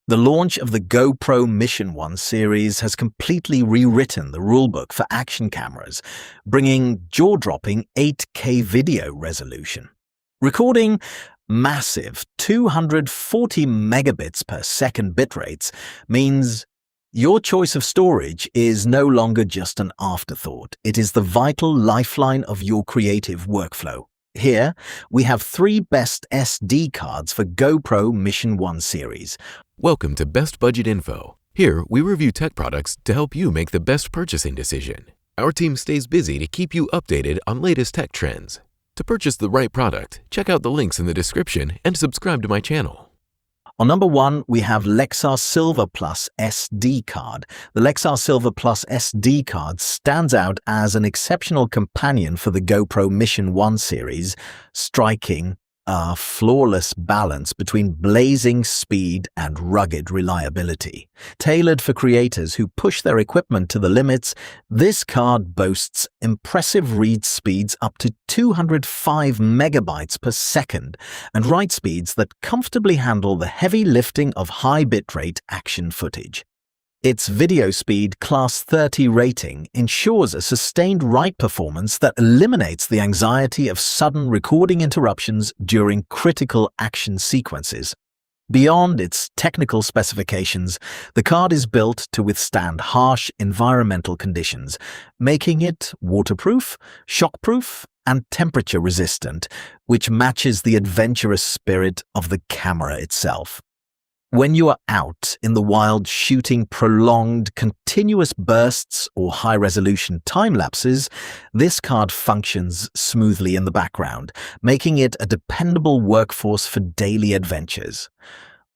The launch of the GoPro Mission 1 series has completely rewritten the rulebook for action cameras, bringing jaw-dropping 8K video resolution. Recording massive 240 megabits per second bitrates means your choice of storage is no longer just an afterthought. It is the vital lifeline of your creative workflow. Here, we have 3 best SD cards for GoPro Mission 1 series. Welcome to Best Budget Info. Here, we review tech products to help you make the best purchasing decision. Our team stays busy to keep you updated on latest tech trends. To purchase the right product, check out the links in the description and subscribe to my channel. On number 1, we have Lexar Silver Plus SD card. The Lexar Silver Plus SD card stands out as an exceptional companion for the GoPro Mission 1 series, striking a flawless balance between blazing speed and rugged reliability. Tailored for creators who push their equipment to the limits, this card boasts impressive read speeds up to 205 megabytes per second and write speeds that comfortably handle the heavy lifting of high bitrate action footage. Its video speed Class 30 rating ensures a sustained write performance that eliminates the anxiety of sudden recording interruptions during critical action sequences. Beyond its technical specifications, the card is built to withstand harsh environmental conditions, making it waterproof, shockproof, and temperature-resistant, which matches the adventurous spirit of the camera itself. When you are out in the wild shooting prolonged, continuous bursts or high-resolution time-lapses, this card functions smoothly in the background, making it a dependable workforce for daily adventures.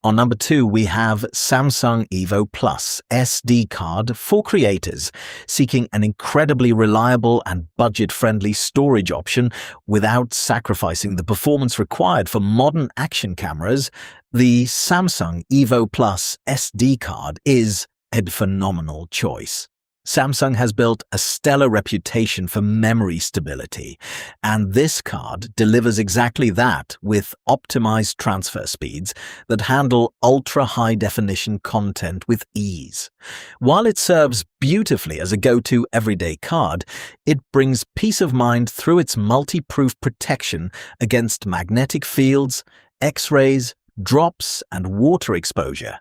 On number 2, we have Samsung Evo Plus SD card for creators seeking an incredibly reliable and budget-friendly storage option without sacrificing the performance required for modern action cameras. The Samsung Evo Plus SD card is a phenomenal choice. Samsung has built a stellar reputation for memory stability, and this card delivers exactly that with optimized transfer speeds that handle ultra-high-definition content with ease. While it serves beautifully as a go-to everyday card, it brings peace of mind through its multi-proof protection against magnetic fields, X-rays, drops, and water exposure.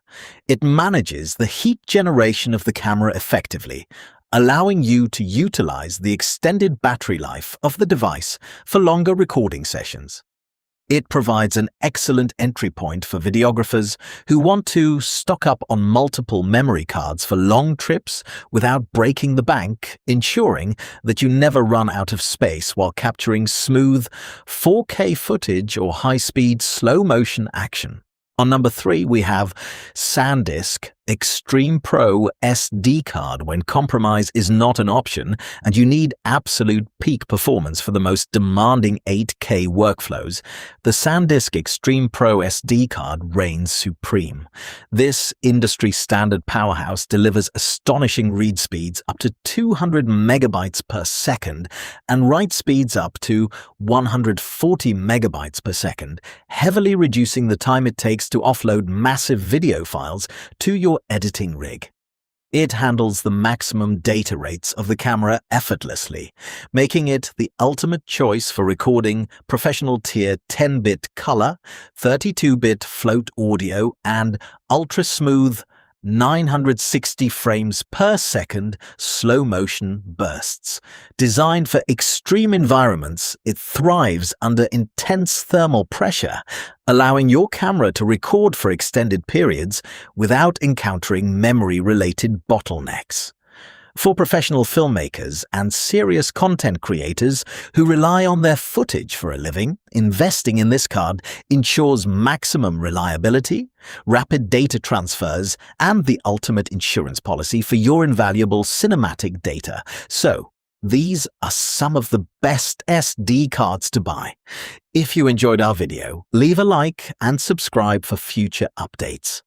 It manages the heat generation of the camera effectively, allowing you to utilize the extended battery life of the device for longer recording sessions. It provides an excellent entry point for videographers who want to stock up on multiple memory cards for long trips without breaking the bank, ensuring that you never run out of space while capturing smooth 4K footage or high-speed slow-motion action. On number 3, we have SanDisk Extreme Pro SD card when compromise is not an option and you need absolute peak performance for the most demanding 8K workflows. The SanDisk Extreme Pro SD card reigns supreme. This industry-standard powerhouse delivers astonishing read speeds up to 200 megabytes per second and write speeds up to 140 megabytes per second, heavily reducing the time it takes to offload massive video files to your editing rig. It handles the maximum data rates of the camera effortlessly, making it the ultimate choice for recording professional tier 10-bit color, 32-bit float audio, and ultra-smooth 960 frames per second slow-motion bursts. Designed for extreme environments, it thrives under intense thermal pressure, allowing your camera to record for extended periods without encountering memory-related bottlenecks. For professional filmmakers and serious content creators who rely on their footage for a living, investing in this card ensures maximum reliability, rapid data transfers, and the ultimate insurance policy for your invaluable cinematic data. So, these are some of the best SD cards to buy. If you enjoyed our video, leave a like and subscribe for future updates.